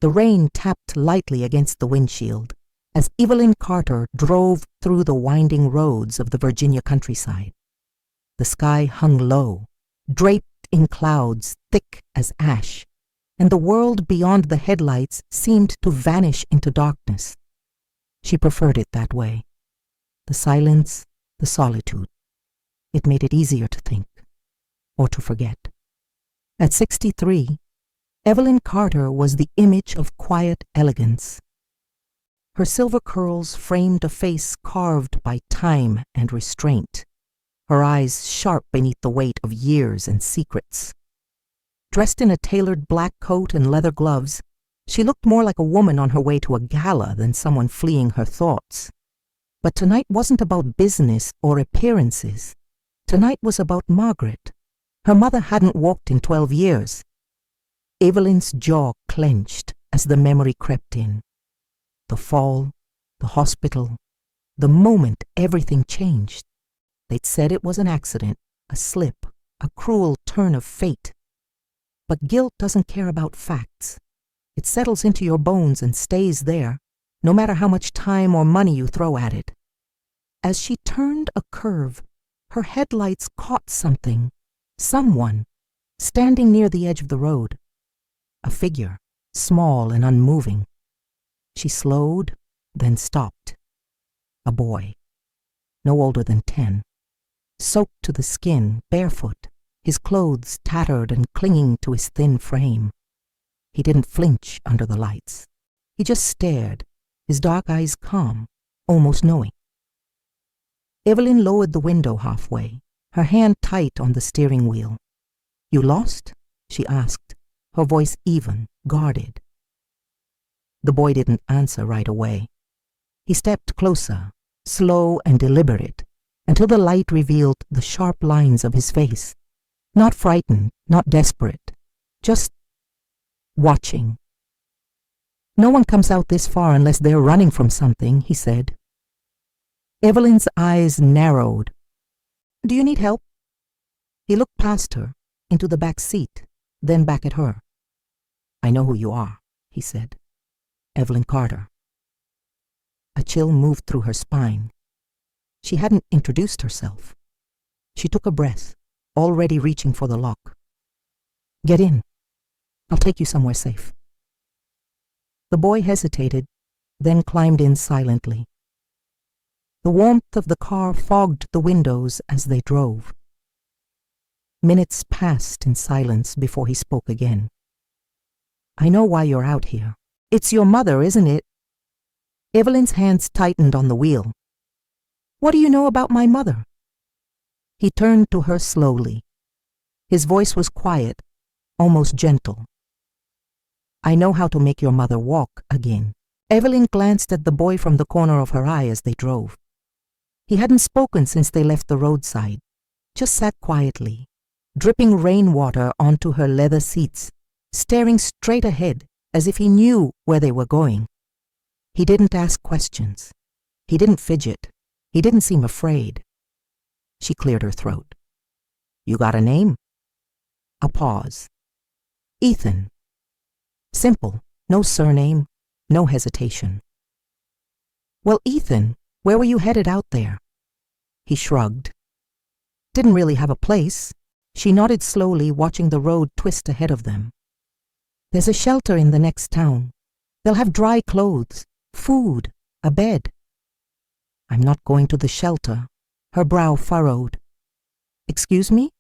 The rain tapped lightly against the windshield as Evelyn Carter drove through the winding roads of the Virginia countryside. The sky hung low, draped in clouds thick as ash, and the world beyond the headlights seemed to vanish into darkness. She preferred it that way. The silence, the solitude. It made it easier to think, or to forget. At 63, Evelyn Carter was the image of quiet elegance. Her silver curls framed a face carved by time and restraint, her eyes sharp beneath the weight of years and secrets. Dressed in a tailored black coat and leather gloves, she looked more like a woman on her way to a gala than someone fleeing her thoughts. But tonight wasn't about business or appearances. Tonight was about Margaret. Her mother hadn't walked in 12 years. Evelyn's jaw clenched as the memory crept in. The fall, the hospital, the moment everything changed. They'd said it was an accident, a slip, a cruel turn of fate. But guilt doesn't care about facts. It settles into your bones and stays there, no matter how much time or money you throw at it. As she turned a curve, her headlights caught something, someone, standing near the edge of the road. A figure, small and unmoving. She slowed, then stopped. A boy, no older than 10, soaked to the skin, barefoot, his clothes tattered and clinging to his thin frame. He didn't flinch under the lights. He just stared, his dark eyes calm, almost knowing. Evelyn lowered the window halfway, her hand tight on the steering wheel. "You lost?" she asked, her voice even, guarded. The boy didn't answer right away. He stepped closer, slow and deliberate, until the light revealed the sharp lines of his face. Not frightened, not desperate, just watching. "No one comes out this far unless they're running from something," he said. Evelyn's eyes narrowed. "Do you need help?" He looked past her, into the back seat, then back at her. "I know who you are," he said. "Evelyn Carter." A chill moved through her spine. She hadn't introduced herself. She took a breath, already reaching for the lock. "Get in. I'll take you somewhere safe." The boy hesitated, then climbed in silently. The warmth of the car fogged the windows as they drove. Minutes passed in silence before he spoke again. "I know why you're out here. It's your mother, isn't it?" Evelyn's hands tightened on the wheel. "What do you know about my mother?" He turned to her slowly. His voice was quiet, almost gentle. "I know how to make your mother walk again." Evelyn glanced at the boy from the corner of her eye as they drove. He hadn't spoken since they left the roadside, just sat quietly, dripping rainwater onto her leather seats, staring straight ahead as if he knew where they were going. He didn't ask questions. He didn't fidget. He didn't seem afraid. She cleared her throat. "You got a name?" A pause. "Ethan." Simple, no surname, no hesitation. "Well, Ethan, where were you headed out there?" He shrugged. "Didn't really have a place." She nodded slowly, watching the road twist ahead of them. "There's a shelter in the next town. They'll have dry clothes, food, a bed." "I'm not going to the shelter." Her brow furrowed. "Excuse me?"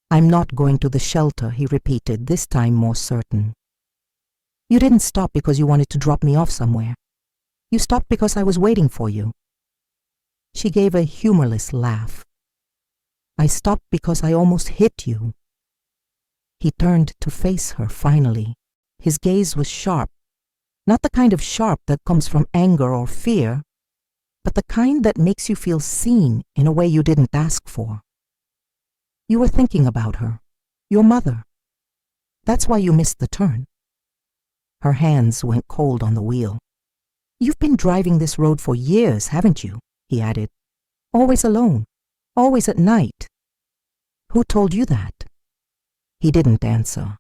"I'm not going to the shelter," he repeated, this time more certain. "You didn't stop because you wanted to drop me off somewhere. You stopped because I was waiting for you." She gave a humorless laugh. "I stopped because I almost hit you." He turned to face her finally. His gaze was sharp, not the kind of sharp that comes from anger or fear, but the kind that makes you feel seen in a way you didn't ask for. "You were thinking about her, your mother. That's why you missed the turn." Her hands went cold on the wheel. "You've been driving this road for years, haven't you?" he added. "Always alone, always at night." "Who told you that?" He didn't answer.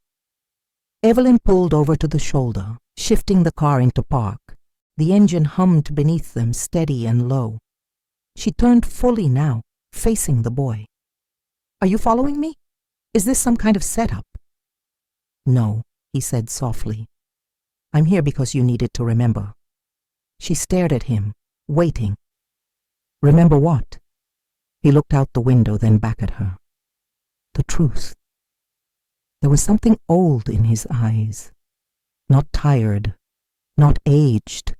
Evelyn pulled over to the shoulder, shifting the car into park. The engine hummed beneath them, steady and low. She turned fully now, facing the boy. "Are you following me? Is this some kind of setup?" "No," he said softly. "I'm here because you needed to remember." She stared at him, waiting. "Remember what?" He looked out the window, then back at her. The truth. There was something old in his eyes. Not tired, not aged,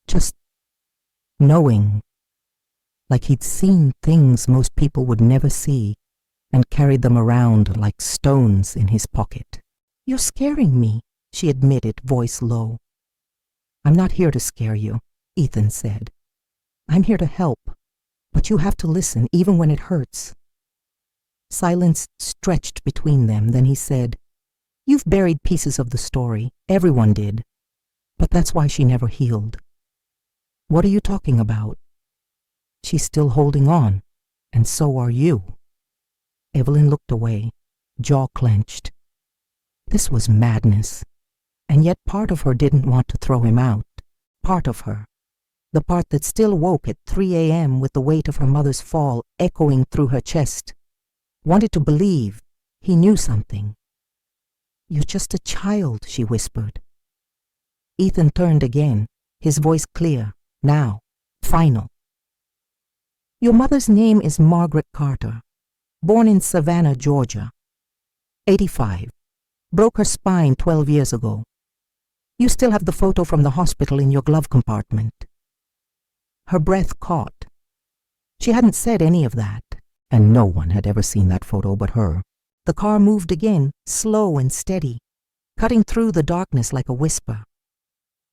just knowing. Like he'd seen things most people would never see and carried them around like stones in his pocket. "You're scaring me," she admitted, voice low. "I'm not here to scare you," Ethan said. "I'm here to help, but you have to listen even when it hurts." Silence stretched between them, then he said, "You've buried pieces of the story. Everyone did. But that's why she never healed." "What are you talking about?" "She's still holding on, and so are you." Evelyn looked away, jaw clenched. This was madness, and yet part of her didn't want to throw him out. Part of her, the part that still woke at 3 a.m. with the weight of her mother's fall echoing through her chest, wanted to believe he knew something. "You're just a child," she whispered. Ethan turned again, his voice clear, now, final. "Your mother's name is Margaret Carter, born in Savannah, Georgia. 85. Broke her spine 12 years ago. You still have the photo from the hospital in your glove compartment." Her breath caught. She hadn't said any of that, and no one had ever seen that photo but her. The car moved again, slow and steady, cutting through the darkness like a whisper.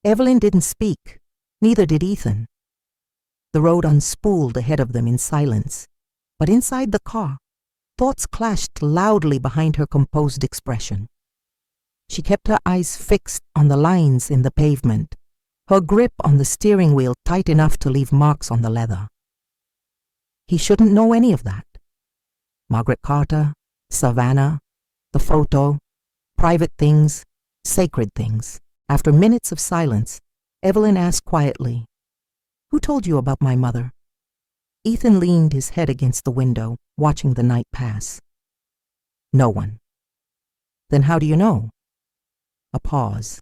Evelyn didn't speak, neither did Ethan. The road unspooled ahead of them in silence, but inside the car, thoughts clashed loudly behind her composed expression. She kept her eyes fixed on the lines in the pavement, her grip on the steering wheel tight enough to leave marks on the leather. He shouldn't know any of that. Margaret Carter, Savannah, the photo, private things, sacred things. After minutes of silence, Evelyn asked quietly, "Who told you about my mother?" Ethan leaned his head against the window, watching the night pass. "No one." "Then how do you know?" A pause.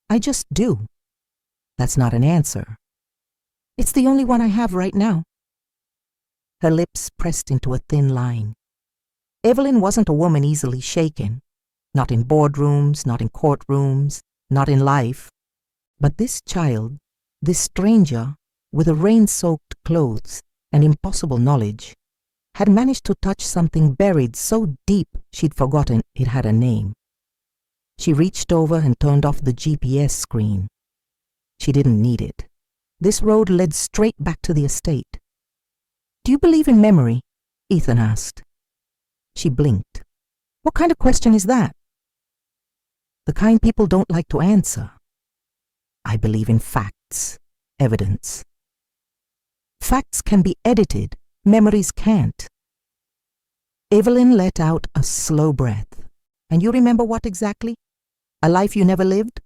"I just do." "That's not an answer." "It's the only one I have right now." Her lips pressed into a thin line. Evelyn wasn't a woman easily shaken. Not in boardrooms, not in courtrooms, not in life. But this child, this stranger, with a rain-soaked clothes and impossible knowledge, had managed to touch something buried so deep she'd forgotten it had a name. She reached over and turned off the GPS screen. She didn't need it. This road led straight back to the estate. "Do you believe in memory?" Ethan asked. She blinked. "What kind of question is that?" "The kind people don't like to answer." "I believe in facts, evidence." "Facts can be edited, memories can't." Evelyn let out a slow breath. "And you remember what exactly? A life you never lived?"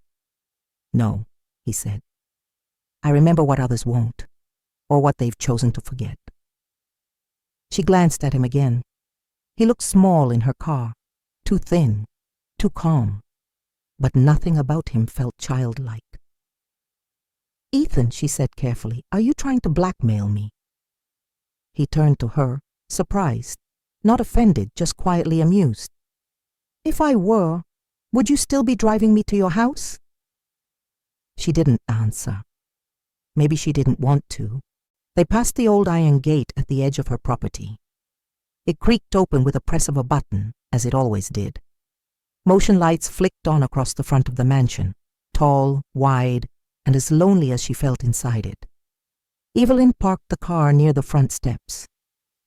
"No," he said. "I remember what others won't, or what they've chosen to forget." She glanced at him again. He looked small in her car, too thin, too calm, but nothing about him felt childlike. "Ethan," she said carefully, "are you trying to blackmail me?" He turned to her, surprised, not offended, just quietly amused. "If I were, would you still be driving me to your house?" She didn't answer. Maybe she didn't want to. They passed the old iron gate at the edge of her property. It creaked open with a press of a button, as it always did. Motion lights flicked on across the front of the mansion, tall, wide, and as lonely as she felt inside it. Evelyn parked the car near the front steps.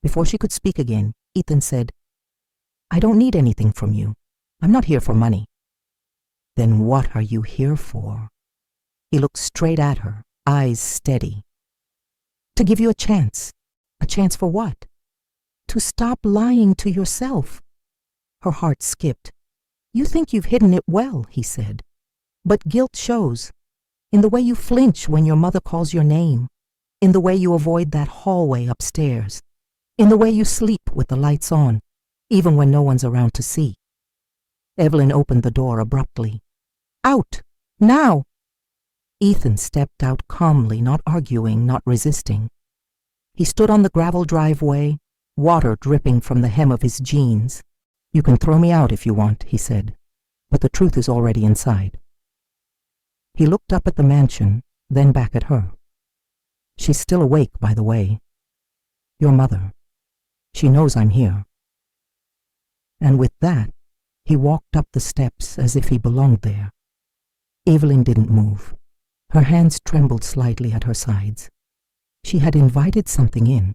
Before she could speak again, Ethan said, "I don't need anything from you. I'm not here for money." "Then what are you here for?" He looked straight at her, eyes steady. "To give you a chance." "A chance for what?" "To stop lying to yourself." Her heart skipped. "You think you've hidden it well," he said. "But guilt shows. In the way you flinch when your mother calls your name. In the way you avoid that hallway upstairs. In the way you sleep with the lights on, even when no one's around to see." Evelyn opened the door abruptly. "Out! Now!" Ethan stepped out calmly, not arguing, not resisting. He stood on the gravel driveway, water dripping from the hem of his jeans. "You can throw me out if you want," he said, "but the truth is already inside." He looked up at the mansion, then back at her. "She's still awake, by the way. Your mother. She knows I'm here." And with that, he walked up the steps as if he belonged there. Evelyn didn't move. Her hands trembled slightly at her sides. She had invited something in,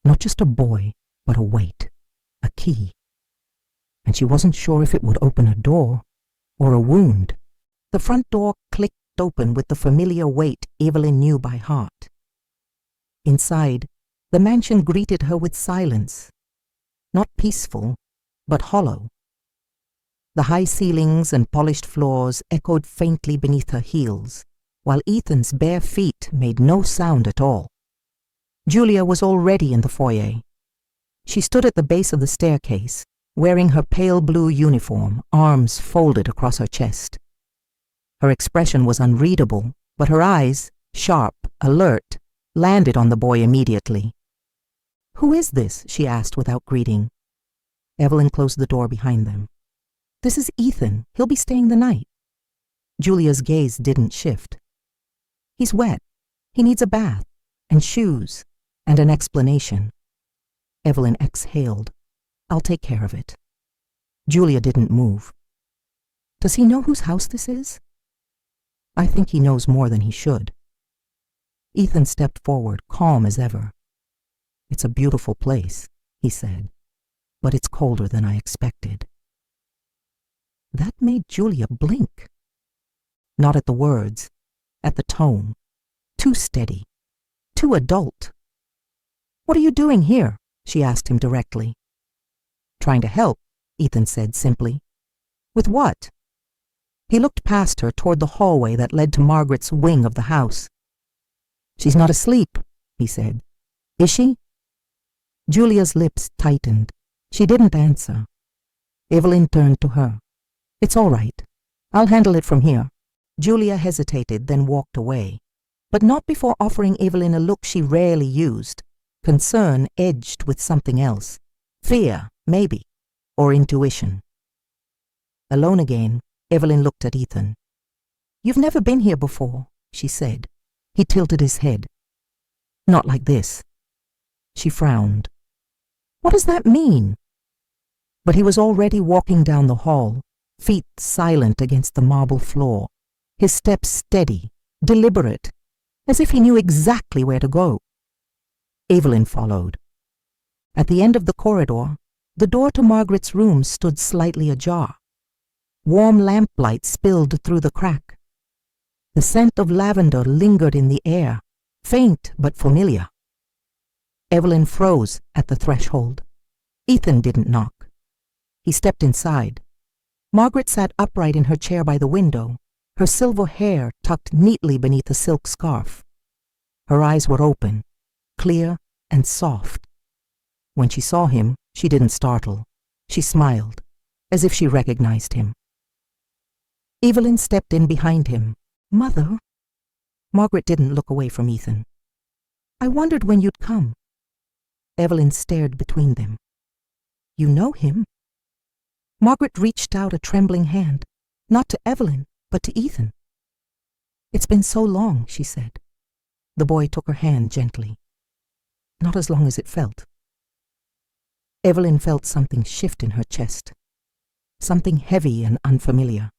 not just a boy, but a weight, a key. And she wasn't sure if it would open a door or a wound. The front door clicked open with the familiar weight Evelyn knew by heart. Inside, the mansion greeted her with silence, not peaceful, but hollow. The high ceilings and polished floors echoed faintly beneath her heels, while Ethan's bare feet made no sound at all. Julia was already in the foyer. She stood at the base of the staircase, wearing her pale blue uniform, arms folded across her chest. Her expression was unreadable, but her eyes, sharp, alert, landed on the boy immediately. "Who is this?" she asked without greeting. Evelyn closed the door behind them. "This is Ethan. He'll be staying the night." Julia's gaze didn't shift. "He's wet. He needs a bath, and shoes, and an explanation." Evelyn exhaled. "I'll take care of it." Julia didn't move. "Does he know whose house this is?" "I think he knows more than he should." Ethan stepped forward, calm as ever. "It's a beautiful place," he said, "but it's colder than I expected." That made Julia blink. Not at the words, at the tone. Too steady, too adult. "What are you doing here?" she asked him directly. "Trying to help," Ethan said simply. "With what?" He looked past her toward the hallway that led to Margaret's wing of the house. "She's not asleep," he said. "Is she?" Julia's lips tightened. She didn't answer. Evelyn turned to her. "It's all right. I'll handle it from here." Julia hesitated, then walked away, but not before offering Evelyn a look she rarely used, concern edged with something else. Fear, maybe, or intuition. Alone again, Evelyn looked at Ethan. "You've never been here before," she said. He tilted his head. "Not like this." She frowned. "What does that mean?" But he was already walking down the hall, feet silent against the marble floor, his steps steady, deliberate, as if he knew exactly where to go. Evelyn followed. At the end of the corridor, the door to Margaret's room stood slightly ajar. Warm lamplight spilled through the crack. The scent of lavender lingered in the air, faint but familiar. Evelyn froze at the threshold. Ethan didn't knock. He stepped inside. Margaret sat upright in her chair by the window, her silver hair tucked neatly beneath a silk scarf. Her eyes were open, clear and soft. When she saw him, she didn't startle. She smiled, as if she recognized him. Evelyn stepped in behind him. "Mother?" Margaret didn't look away from Ethan. "I wondered when you'd come." Evelyn stared between them. "You know him?" Margaret reached out a trembling hand, not to Evelyn, but to Ethan. "It's been so long," she said. The boy took her hand gently. "Not as long as it felt." Evelyn felt something shift in her chest, something heavy and unfamiliar.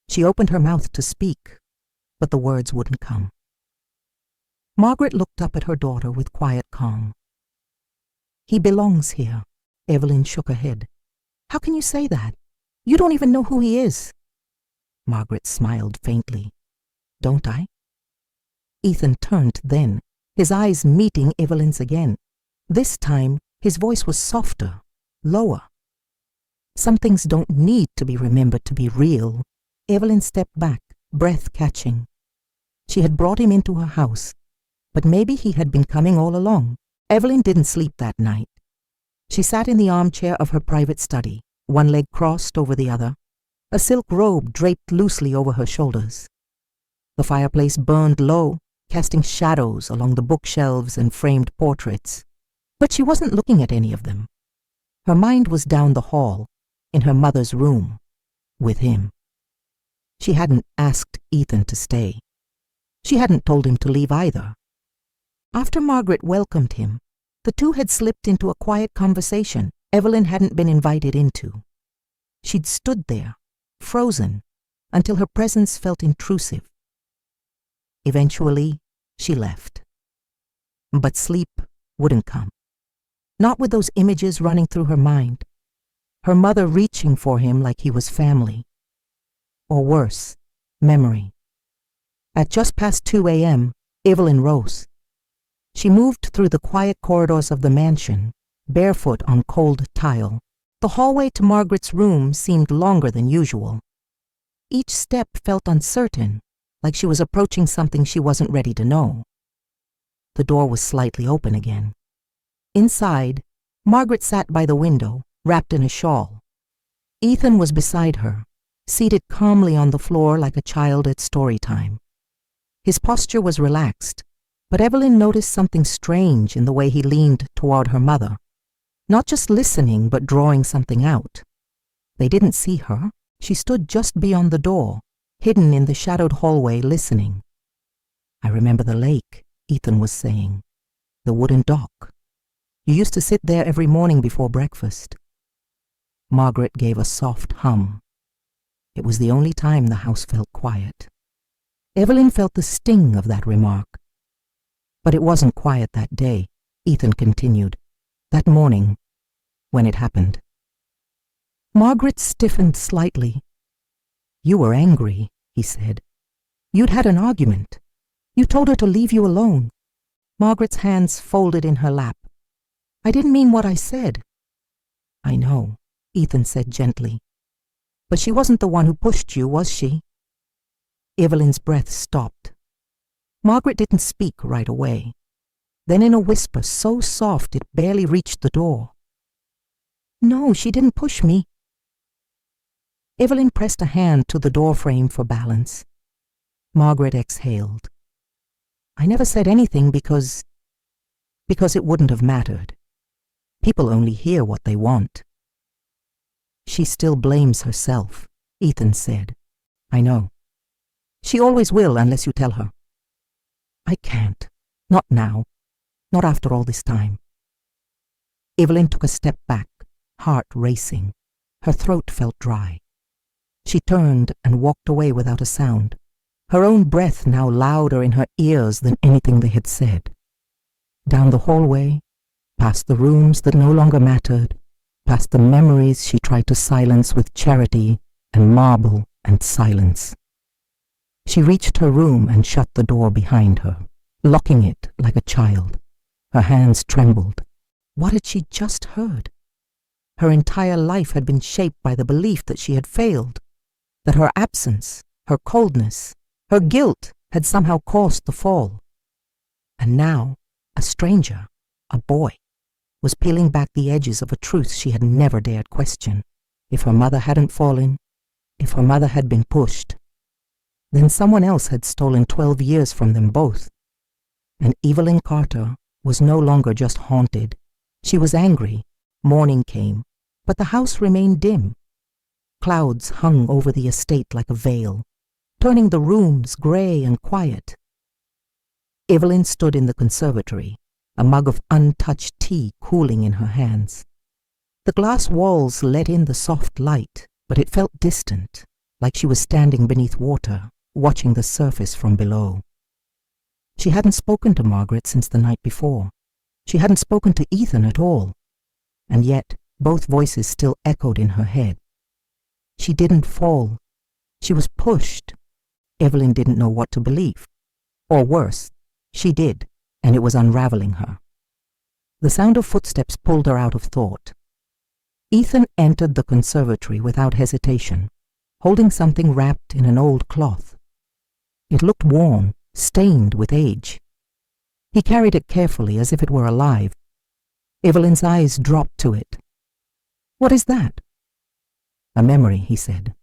She opened her mouth to speak, but the words wouldn't come. Margaret looked up at her daughter with quiet calm. "He belongs here." Evelyn shook her head. "How can you say that? You don't even know who he is." Margaret smiled faintly. "Don't I?" Ethan turned then, his eyes meeting Evelyn's again. This time, his voice was softer, lower. Some things don't need to be remembered to be real. Evelyn stepped back, breath catching. She had brought him into her house, but maybe he had been coming all along. Evelyn didn't sleep that night. She sat in the armchair of her private study, one leg crossed over the other, a silk robe draped loosely over her shoulders. The fireplace burned low, casting shadows along the bookshelves and framed portraits. But she wasn't looking at any of them. Her mind was down the hall, in her mother's room, with him. She hadn't asked Ethan to stay. She hadn't told him to leave either. After Margaret welcomed him, the two had slipped into a quiet conversation Evelyn hadn't been invited into. She'd stood there, frozen, until her presence felt intrusive. Eventually, she left. But sleep wouldn't come. Not with those images running through her mind. Her mother reaching for him like he was family. Or worse, memory. At just past 2 a.m., Evelyn rose. She moved through the quiet corridors of the mansion, barefoot on cold tile. The hallway to Margaret's room seemed longer than usual. Each step felt uncertain, like she was approaching something she wasn't ready to know. The door was slightly open again. Inside, Margaret sat by the window, wrapped in a shawl. Ethan was beside her, seated calmly on the floor like a child at story time. His posture was relaxed, but Evelyn noticed something strange in the way he leaned toward her mother, not just listening but drawing something out. They didn't see her. She stood just beyond the door, hidden in the shadowed hallway, listening. "I remember the lake," Ethan was saying. "The wooden dock. You used to sit there every morning before breakfast." Margaret gave a soft hum. It was the only time the house felt quiet. Evelyn felt the sting of that remark. "But it wasn't quiet that day," Ethan continued. "That morning, when it happened." Margaret stiffened slightly. "You were angry," he said. "You'd had an argument. You told her to leave you alone." Margaret's hands folded in her lap. "I didn't mean what I said." "I know," Ethan said gently. "But she wasn't the one who pushed you, was she?" Evelyn's breath stopped. Margaret didn't speak right away. Then in a whisper so soft it barely reached the door, "No, she didn't push me." Evelyn pressed a hand to the doorframe for balance. Margaret exhaled. "I never said anything because it wouldn't have mattered. People only hear what they want." "She still blames herself," Ethan said. "I know. She always will unless you tell her." "I can't. Not now. Not after all this time." Evelyn took a step back, heart racing. Her throat felt dry. She turned and walked away without a sound, her own breath now louder in her ears than anything they had said. Down the hallway, past the rooms that no longer mattered, past the memories she tried to silence with charity and marble and silence. She reached her room and shut the door behind her, locking it like a child. Her hands trembled. What had she just heard? Her entire life had been shaped by the belief that she had failed, that her absence, her coldness, her guilt had somehow caused the fall. And now, a stranger, a boy, was peeling back the edges of a truth she had never dared question. If her mother hadn't fallen, if her mother had been pushed, then someone else had stolen 12 years from them both. And Evelyn Carter was no longer just haunted. She was angry. Morning came, but the house remained dim. Clouds hung over the estate like a veil, turning the rooms gray and quiet. Evelyn stood in the conservatory, a mug of untouched tea cooling in her hands. The glass walls let in the soft light, but it felt distant, like she was standing beneath water, watching the surface from below. She hadn't spoken to Margaret since the night before. She hadn't spoken to Ethan at all. And yet, both voices still echoed in her head. She didn't fall. She was pushed. Evelyn didn't know what to believe. Or worse, she did, and it was unraveling her. The sound of footsteps pulled her out of thought. Ethan entered the conservatory without hesitation, holding something wrapped in an old cloth. It looked worn, stained with age. He carried it carefully as if it were alive. Evelyn's eyes dropped to it. "What is that?" "A memory," he said.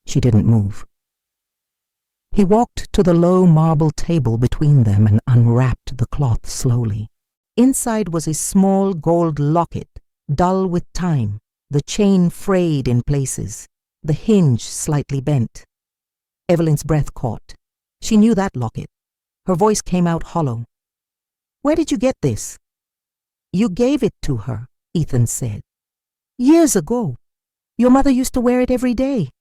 She didn't move. He walked to the low marble table between them and unwrapped the cloth slowly. Inside was a small gold locket, dull with time, the chain frayed in places, the hinge slightly bent. Evelyn's breath caught. She knew that locket. Her voice came out hollow. "Where did you get this?" "You gave it to her," Ethan said. "Years ago. Your mother used to wear it every day."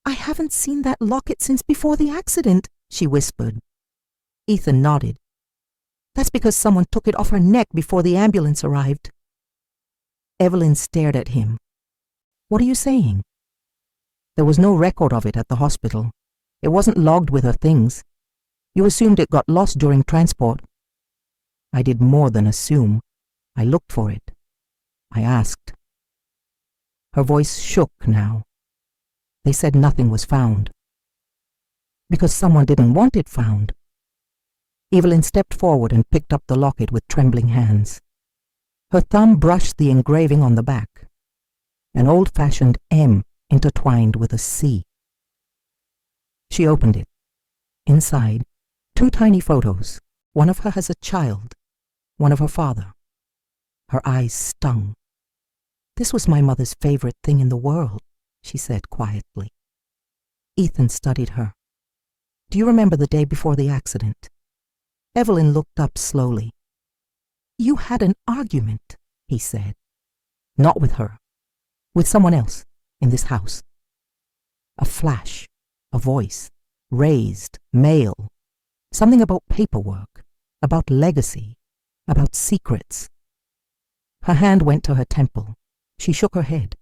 "I haven't seen that locket since before the accident," she whispered. Ethan nodded. "That's because someone took it off her neck before the ambulance arrived." Evelyn stared at him. "What are you saying?" "There was no record of it at the hospital. It wasn't logged with her things. You assumed it got lost during transport." "I did more than assume. I looked for it. I asked." Her voice shook now. "They said nothing was found." "Because someone didn't want it found." Evelyn stepped forward and picked up the locket with trembling hands. Her thumb brushed the engraving on the back, an old-fashioned M intertwined with a C. She opened it. Inside, 2 tiny photos, one of her as a child, one of her father. Her eyes stung. "This was my mother's favorite thing in the world," she said quietly. Ethan studied her. "Do you remember the day before the accident?" Evelyn looked up slowly. "You had an argument," he said. "Not with her. With someone else, in this house." A flash, a voice, raised, male. Something about paperwork, about legacy, about secrets. Her hand went to her temple. She shook her head.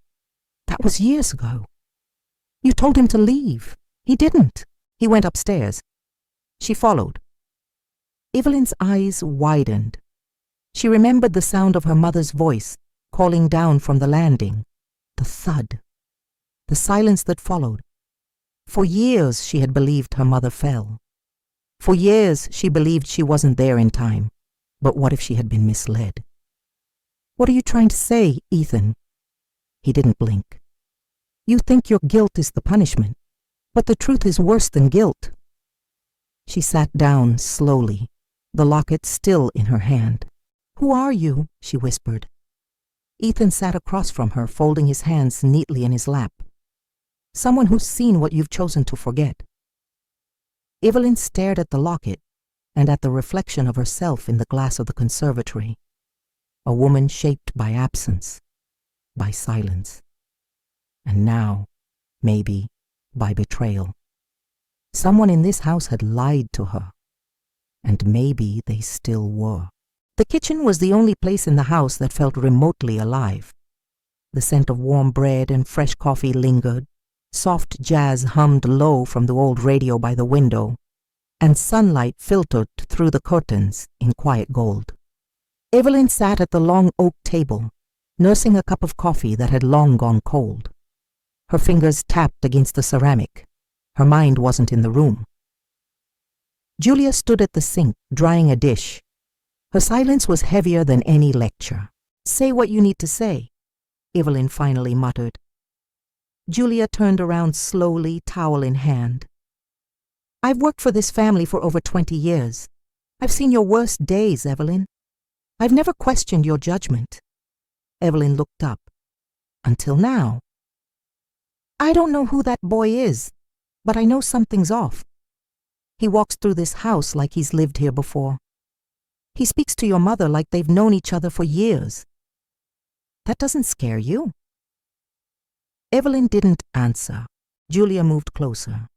"That was years ago. You told him to leave. He didn't. He went upstairs." She followed. Evelyn's eyes widened. She remembered the sound of her mother's voice calling down from the landing, the thud, the silence that followed. For years she had believed her mother fell. For years she believed she wasn't there in time. But what if she had been misled? "What are you trying to say, Ethan?" He didn't blink. "You think your guilt is the punishment, but the truth is worse than guilt." She sat down slowly, the locket still in her hand. "Who are you?" she whispered. Ethan sat across from her, folding his hands neatly in his lap. "Someone who's seen what you've chosen to forget." Evelyn stared at the locket and at the reflection of herself in the glass of the conservatory. A woman shaped by absence, by silence, and now, maybe, by betrayal. Someone in this house had lied to her, and maybe they still were. The kitchen was the only place in the house that felt remotely alive. The scent of warm bread and fresh coffee lingered, soft jazz hummed low from the old radio by the window, and sunlight filtered through the curtains in quiet gold. Evelyn sat at the long oak table, nursing a cup of coffee that had long gone cold. Her fingers tapped against the ceramic. Her mind wasn't in the room. Julia stood at the sink, drying a dish. Her silence was heavier than any lecture. "Say what you need to say," Evelyn finally muttered. Julia turned around slowly, towel in hand. "I've worked for this family for over 20 years. I've seen your worst days, Evelyn. I've never questioned your judgment." Evelyn looked up. "Until now." "I don't know who that boy is, but I know something's off. He walks through this house like he's lived here before. He speaks to your mother like they've known each other for years. That doesn't scare you?" Evelyn didn't answer. Julia moved closer.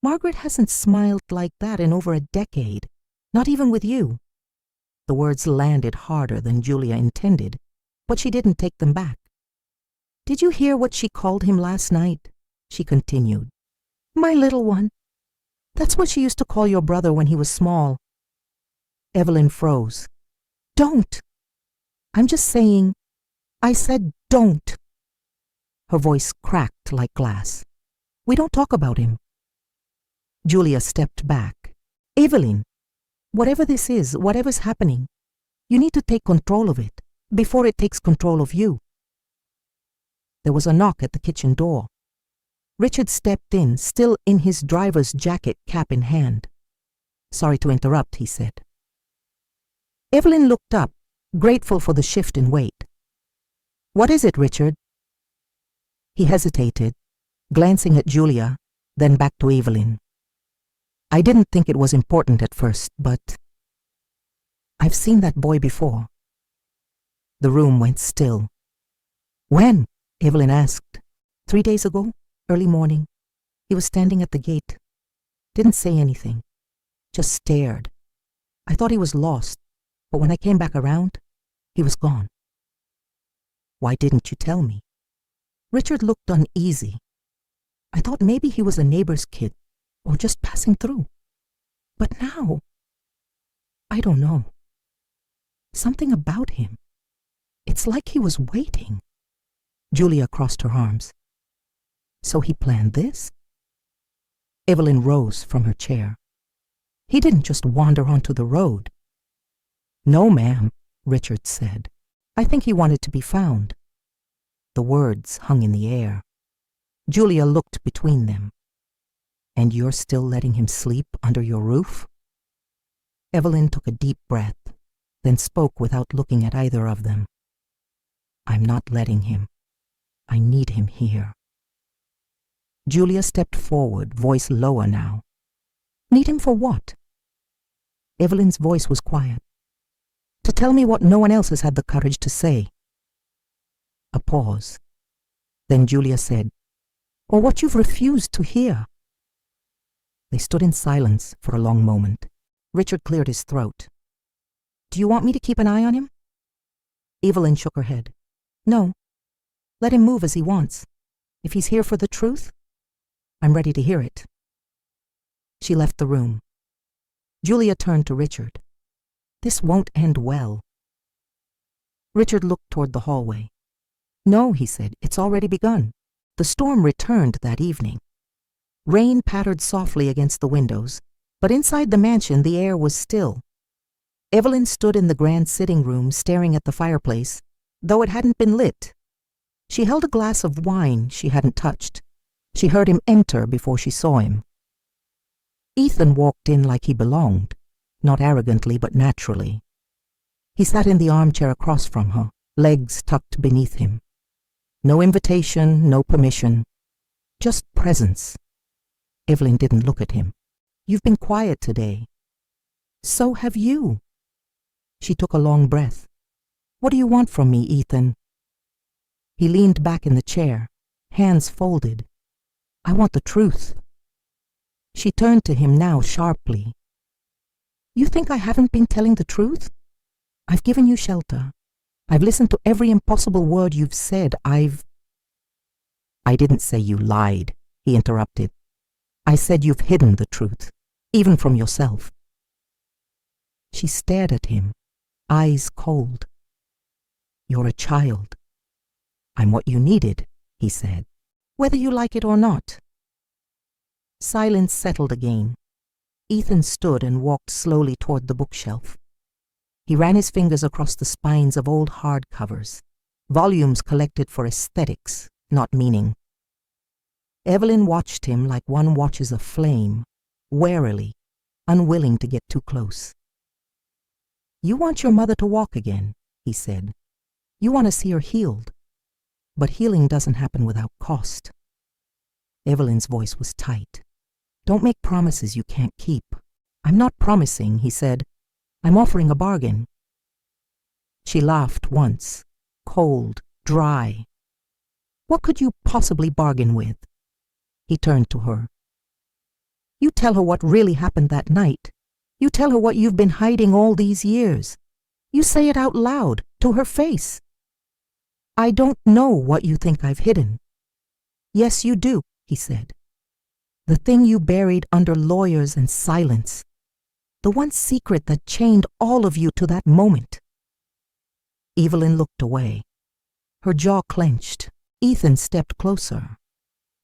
"Margaret hasn't smiled like that in over a decade, not even with you." The words landed harder than Julia intended, but she didn't take them back. "Did you hear what she called him last night?" she continued. "My little one. That's what she used to call your brother when he was small." Evelyn froze. "Don't. I'm just saying, I said don't. Her voice cracked like glass. We don't talk about him. Julia stepped back. Evelyn, whatever this is, whatever's happening, you need to take control of it before it takes control of you. There was a knock at the kitchen door. Richard stepped in, still in his driver's jacket, cap in hand. Sorry to interrupt, he said. Evelyn looked up, grateful for the shift in weight. What is it, Richard? He hesitated, glancing at Julia, then back to Evelyn. I didn't think it was important at first, but I've seen that boy before. The room went still. When? Evelyn asked. 3 days ago, early morning. He was standing at the gate. Didn't say anything. Just stared. I thought he was lost, but when I came back around, he was gone. Why didn't you tell me? Richard looked uneasy. I thought maybe he was a neighbor's kid, or just passing through. But now, I don't know. Something about him. It's like he was waiting. Julia crossed her arms. So he planned this? Evelyn rose from her chair. He didn't just wander onto the road. No, ma'am, Richard said. I think he wanted to be found. The words hung in the air. Julia looked between them. And you're still letting him sleep under your roof? Evelyn took a deep breath, then spoke without looking at either of them. I'm not letting him. I need him here. Julia stepped forward, voice lower now. Need him for what? Evelyn's voice was quiet. To tell me what no one else has had the courage to say. A pause. Then Julia said, or what you've refused to hear. They stood in silence for a long moment. Richard cleared his throat. Do you want me to keep an eye on him? Evelyn shook her head. No. Let him move as he wants. If he's here for the truth, I'm ready to hear it. She left the room. Julia turned to Richard. This won't end well. Richard looked toward the hallway. No, he said, it's already begun. The storm returned that evening. Rain pattered softly against the windows, but inside the mansion the air was still. Evelyn stood in the grand sitting room staring at the fireplace, though it hadn't been lit. She held a glass of wine she hadn't touched. She heard him enter before she saw him. Ethan walked in like he belonged, not arrogantly but naturally. He sat in the armchair across from her, legs tucked beneath him. No invitation, no permission, just presence. Evelyn didn't look at him. You've been quiet today. So have you. She took a long breath. What do you want from me, Ethan? He leaned back in the chair, hands folded. I want the truth. She turned to him now sharply. You think I haven't been telling the truth? I've given you shelter. I've listened to every impossible word you've said. I didn't say you lied, he interrupted. I said you've hidden the truth, even from yourself. She stared at him, eyes cold. You're a child. I'm what you needed, he said, whether you like it or not. Silence settled again. Ethan stood and walked slowly toward the bookshelf. He ran his fingers across the spines of old hardcovers, volumes collected for aesthetics, not meaning. Evelyn watched him like one watches a flame, warily, unwilling to get too close. You want your mother to walk again, he said. You want to see her healed. But healing doesn't happen without cost. Evelyn's voice was tight. Don't make promises you can't keep. I'm not promising, he said. I'm offering a bargain. She laughed once, cold, dry. What could you possibly bargain with? He turned to her. You tell her what really happened that night. You tell her what you've been hiding all these years. You say it out loud, to her face. I don't know what you think I've hidden. Yes, you do, he said. The thing you buried under lawyers and silence. The one secret that chained all of you to that moment. Evelyn looked away. Her jaw clenched. Ethan stepped closer.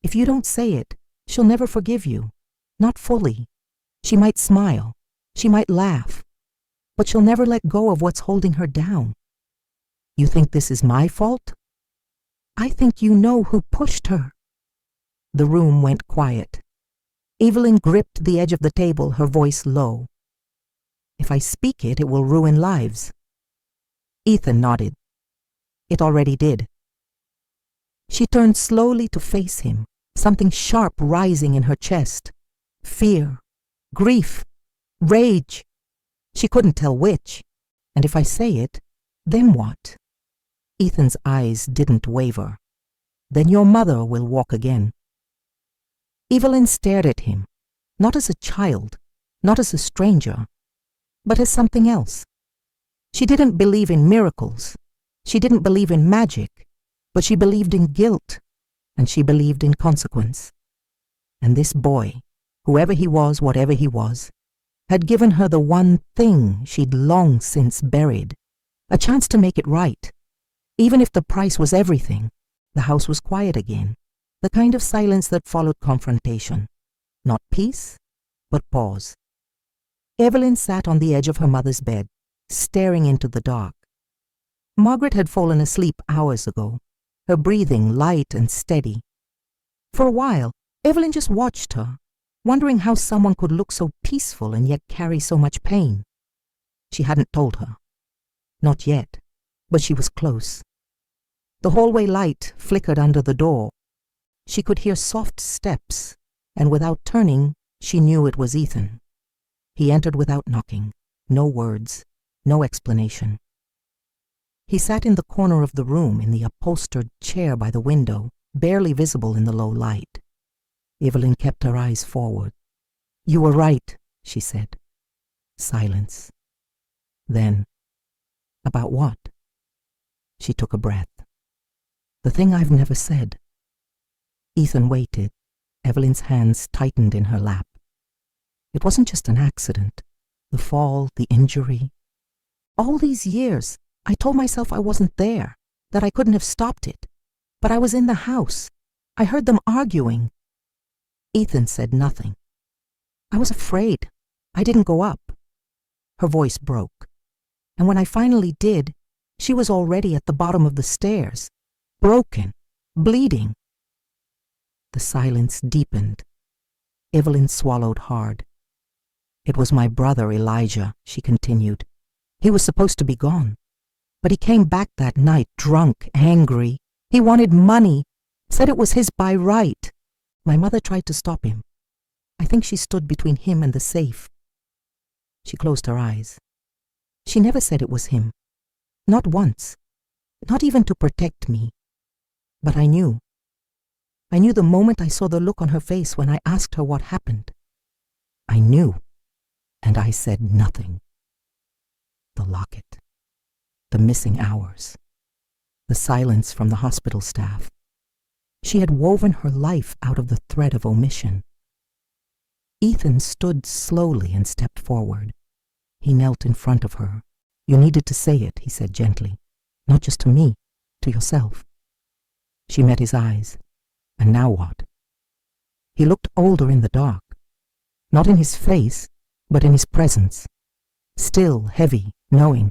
If you don't say it, she'll never forgive you. Not fully. She might smile. She might laugh. But she'll never let go of what's holding her down. You think this is my fault? I think you know who pushed her. The room went quiet. Evelyn gripped the edge of the table, her voice low. If I speak it, it will ruin lives. Ethan nodded. It already did. She turned slowly to face him, something sharp rising in her chest. Fear, grief, rage. She couldn't tell which. And if I say it, then what? Ethan's eyes didn't waver. Then your mother will walk again. Evelyn stared at him, not as a child, not as a stranger, but as something else. She didn't believe in miracles. She didn't believe in magic, but she believed in guilt, and she believed in consequence. And this boy, whoever he was, whatever he was, had given her the one thing she'd long since buried, a chance to make it right. Even if the price was everything, the house was quiet again, the kind of silence that followed confrontation. Not peace, but pause. Evelyn sat on the edge of her mother's bed, staring into the dark. Margaret had fallen asleep hours ago, her breathing light and steady. For a while, Evelyn just watched her, wondering how someone could look so peaceful and yet carry so much pain. She hadn't told her. Not yet, but she was close. The hallway light flickered under the door. She could hear soft steps, and without turning, she knew it was Ethan. He entered without knocking, no words, no explanation. He sat in the corner of the room in the upholstered chair by the window, barely visible in the low light. Evelyn kept her eyes forward. You were right, she said. Silence. Then, about what? She took a breath. The thing I've never said. Ethan waited. Evelyn's hands tightened in her lap. It wasn't just an accident. The fall, the injury. All these years, I told myself I wasn't there, that I couldn't have stopped it. But I was in the house. I heard them arguing. Ethan said nothing. I was afraid. I didn't go up. Her voice broke. And when I finally did, she was already at the bottom of the stairs, broken, bleeding. The silence deepened. Evelyn swallowed hard. It was my brother Elijah, she continued. He was supposed to be gone. But he came back that night, drunk, angry. He wanted money, said it was his by right. My mother tried to stop him. I think she stood between him and the safe. She closed her eyes. She never said it was him. Not once. Not even to protect me. But I knew. I knew the moment I saw the look on her face when I asked her what happened. I knew. And I said nothing. The locket. The missing hours. The silence from the hospital staff. She had woven her life out of the thread of omission. Ethan stood slowly and stepped forward. He knelt in front of her. You needed to say it, he said gently. Not just to me, to yourself. She met his eyes. And now what? He looked older in the dark. Not in his face, but in his presence. Still, heavy, knowing.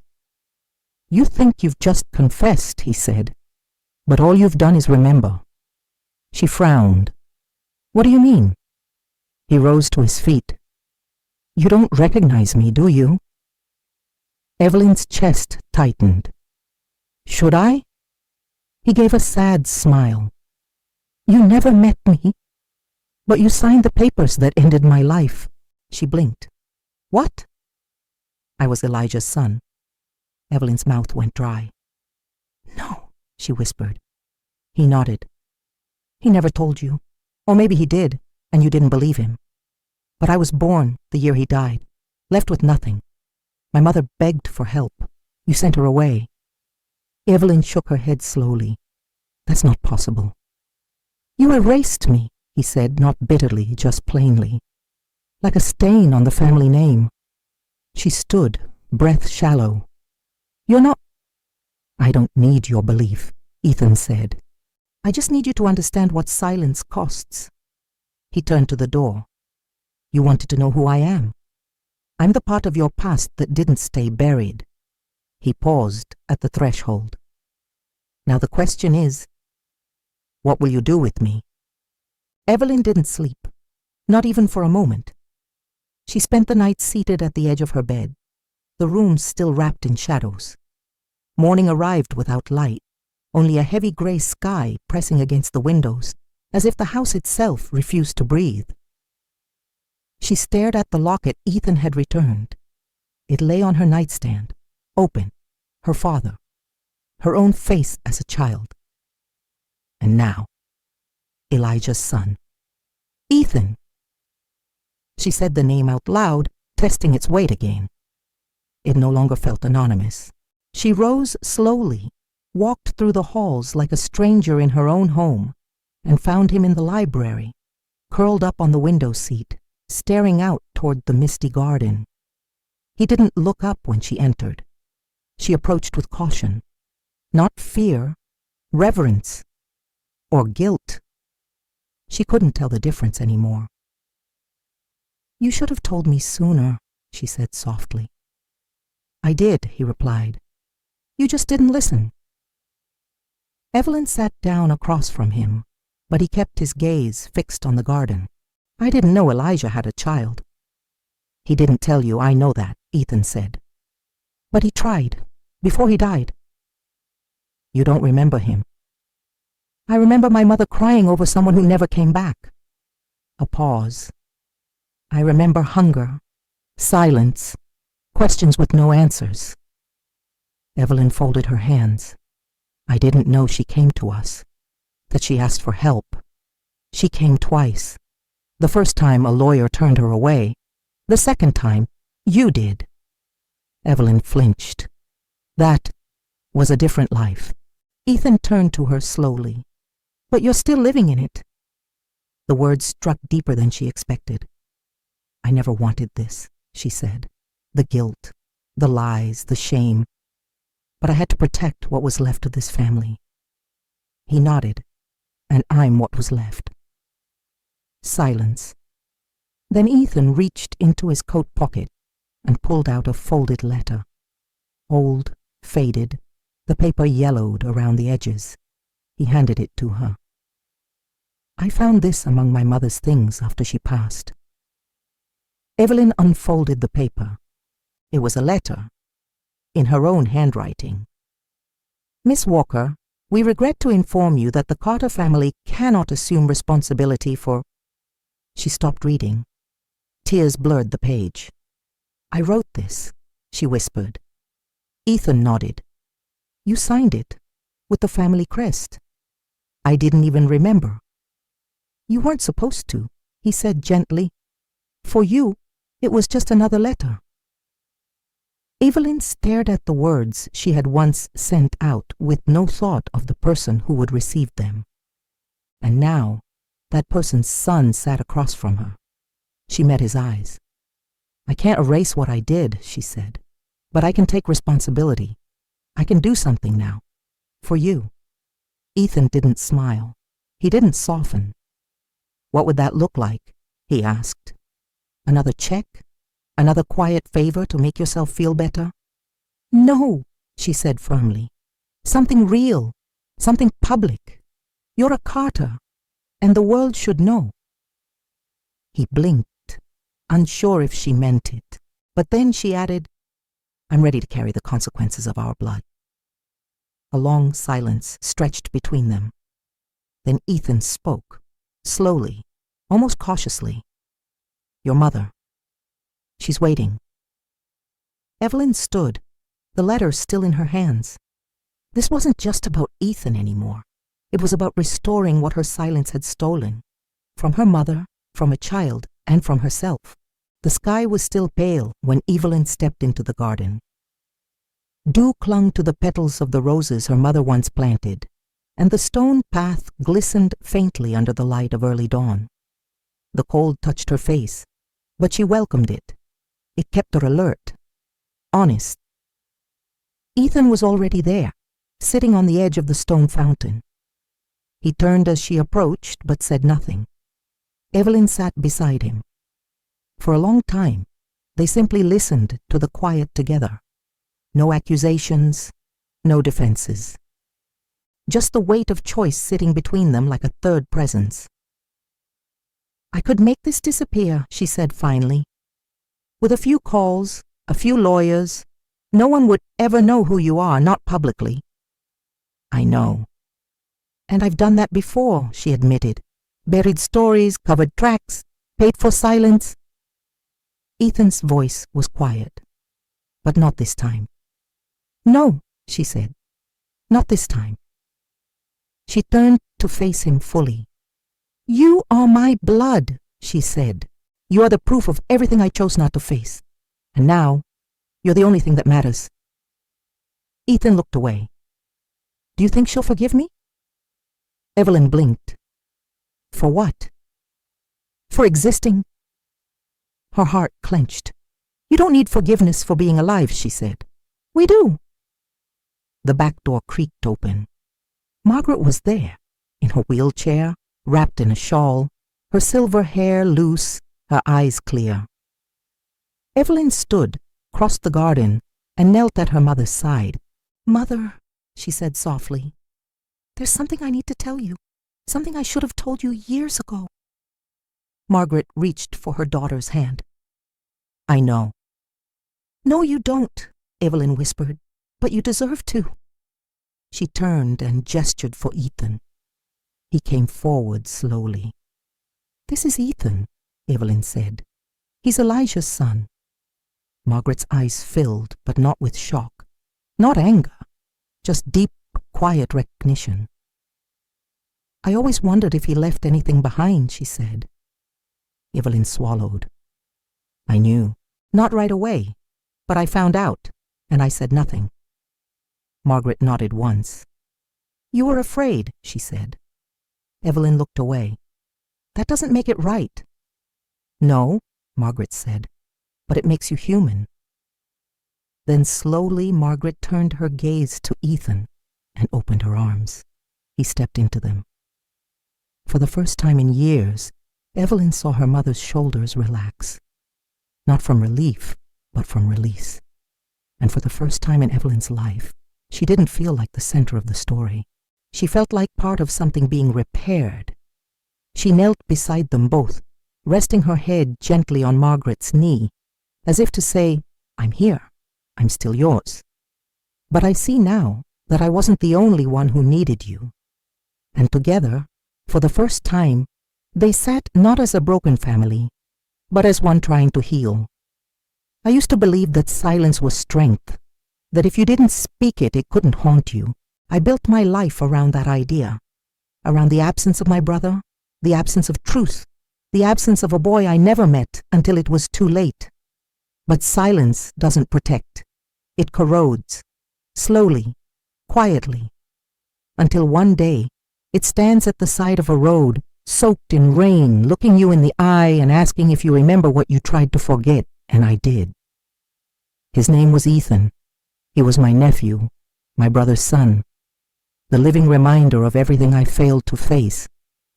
You think you've just confessed, he said. But all you've done is remember. She frowned. What do you mean? He rose to his feet. You don't recognize me, do you? Evelyn's chest tightened. Should I? He gave a sad smile. You never met me, but you signed the papers that ended my life. She blinked. What? I was Elijah's son. Evelyn's mouth went dry. No, she whispered. He nodded. He never told you. Or maybe he did, and you didn't believe him. But I was born the year he died, left with nothing. My mother begged for help. You sent her away. Evelyn shook her head slowly. That's not possible. You erased me, he said, not bitterly, just plainly. Like a stain on the family name. She stood, breath shallow. You're not... I don't need your belief. Ethan said. I just need you to understand what silence costs. He turned to the door. You wanted to know who I am. I'm the part of your past that didn't stay buried. He paused at the threshold. Now the question is, what will you do with me? Evelyn didn't sleep, not even for a moment. She spent the night seated at the edge of her bed, the room still wrapped in shadows. Morning arrived without light, only a heavy gray sky pressing against the windows, as if the house itself refused to breathe. She stared at the locket Ethan had returned. It lay on her nightstand, open, her father, her own face as a child. And now, Elijah's son. Ethan! She said the name out loud, testing its weight again. It no longer felt anonymous. She rose slowly, walked through the halls like a stranger in her own home, and found him in the library, curled up on the window seat, staring out toward the misty garden. He didn't look up when she entered. She approached with caution. Not fear, reverence, or guilt. She couldn't tell the difference anymore. You should have told me sooner, she said softly. I did, he replied. You just didn't listen. Evelyn sat down across from him, but he kept his gaze fixed on the garden. I didn't know Elijah had a child. He didn't tell you, I know that, Ethan said. But he tried, before he died. You don't remember him. I remember my mother crying over someone who never came back. A pause. I remember hunger, silence, questions with no answers. Evelyn folded her hands. I didn't know she came to us, that she asked for help. She came twice. The first time a lawyer turned her away. The second time, you did. Evelyn flinched. That was a different life. Ethan turned to her slowly. But you're still living in it. The words struck deeper than she expected. I never wanted this, she said. The guilt, the lies, the shame. But I had to protect what was left of this family. He nodded, and I'm what was left. Silence. Then Ethan reached into his coat pocket and pulled out a folded letter. Old, faded, the paper yellowed around the edges. He handed it to her. I found this among my mother's things after she passed. Evelyn unfolded the paper. It was a letter, in her own handwriting. Miss Walker, we regret to inform you that the Carter family cannot assume responsibility for... She stopped reading. Tears blurred the page. I wrote this, she whispered. Ethan nodded. You signed it, with the family crest. I didn't even remember. You weren't supposed to, he said gently. For you, it was just another letter. Evelyn stared at the words she had once sent out with no thought of the person who would receive them. And now, that person's son sat across from her. She met his eyes. I can't erase what I did, she said, but I can take responsibility. I can do something now. For you. Ethan didn't smile. He didn't soften. What would that look like? He asked. Another check? Another quiet favor to make yourself feel better? No, she said firmly. Something real. Something public. You're a Carter, and the world should know. He blinked, unsure if she meant it. But then she added, I'm ready to carry the consequences of our blood. A long silence stretched between them. Then Ethan spoke, slowly, almost cautiously. Your mother. She's waiting. Evelyn stood, the letter still in her hands. This wasn't just about Ethan anymore. It was about restoring what her silence had stolen. From her mother, from a child, and from herself. The sky was still pale when Evelyn stepped into the garden. Dew clung to the petals of the roses her mother once planted, and the stone path glistened faintly under the light of early dawn. The cold touched her face, but she welcomed it. It kept her alert, honest. Ethan was already there, sitting on the edge of the stone fountain. He turned as she approached, but said nothing. Evelyn sat beside him. For a long time, they simply listened to the quiet together. No accusations, no defenses. Just the weight of choice sitting between them like a third presence. "I could make this disappear," she said finally. "With a few calls, a few lawyers, no one would ever know who you are, not publicly." "I know. And I've done that before," she admitted. "Buried stories, covered tracks, paid for silence." Ethan's voice was quiet. "But not this time." "No," she said. "Not this time." She turned to face him fully. "You are my blood," she said. "You are the proof of everything I chose not to face. And now, you're the only thing that matters." Ethan looked away. "Do you think she'll forgive me?" Evelyn blinked. "For what?" "For existing." Her heart clenched. "You don't need forgiveness for being alive," she said. "We do." The back door creaked open. Margaret was there, in her wheelchair, wrapped in a shawl, her silver hair loose, her eyes clear. Evelyn stood, crossed the garden, and knelt at her mother's side. "Mother," she said softly, "there's something I need to tell you, something I should have told you years ago." Margaret reached for her daughter's hand. "I know." "No, you don't," Evelyn whispered, "but you deserve to." She turned and gestured for Ethan. He came forward slowly. "This is Ethan," Evelyn said. "He's Elijah's son." Margaret's eyes filled, but not with shock, not anger, just deep, quiet recognition. "I always wondered if he left anything behind," she said. Evelyn swallowed. "I knew. Not right away, but I found out, and I said nothing." Margaret nodded once. "You were afraid," she said. Evelyn looked away. "That doesn't make it right." "No," Margaret said, "but it makes you human." Then slowly Margaret turned her gaze to Ethan and opened her arms. He stepped into them. For the first time in years, Evelyn saw her mother's shoulders relax. Not from relief, but from release. And for the first time in Evelyn's life, she didn't feel like the center of the story. She felt like part of something being repaired. She knelt beside them both, resting her head gently on Margaret's knee, as if to say, "I'm here. I'm still yours. But I see now that I wasn't the only one who needed you." And together, for the first time, they sat not as a broken family, but as one trying to heal. I used to believe that silence was strength, that if you didn't speak it, it couldn't haunt you. I built my life around that idea, around the absence of my brother, the absence of truth, the absence of a boy I never met until it was too late. But silence doesn't protect. It corrodes, slowly, quietly, until one day it stands at the side of a road, soaked in rain, looking you in the eye and asking if you remember what you tried to forget, and I did. His name was Ethan. He was my nephew, my brother's son, the living reminder of everything I failed to face.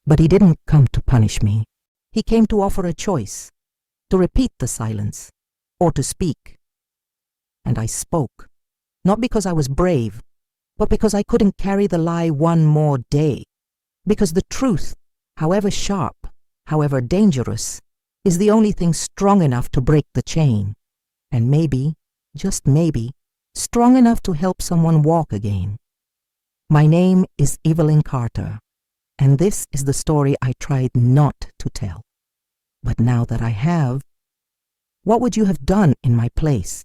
But he didn't come to punish me. He came to offer a choice, to repeat the silence, or to speak. And I spoke, not because I was brave, but because I couldn't carry the lie one more day. Because the truth, however sharp, however dangerous, is the only thing strong enough to break the chain. And maybe, just maybe, strong enough to help someone walk again. My name is Evelyn Carter, and this is the story I tried not to tell. But now that I have, what would you have done in my place?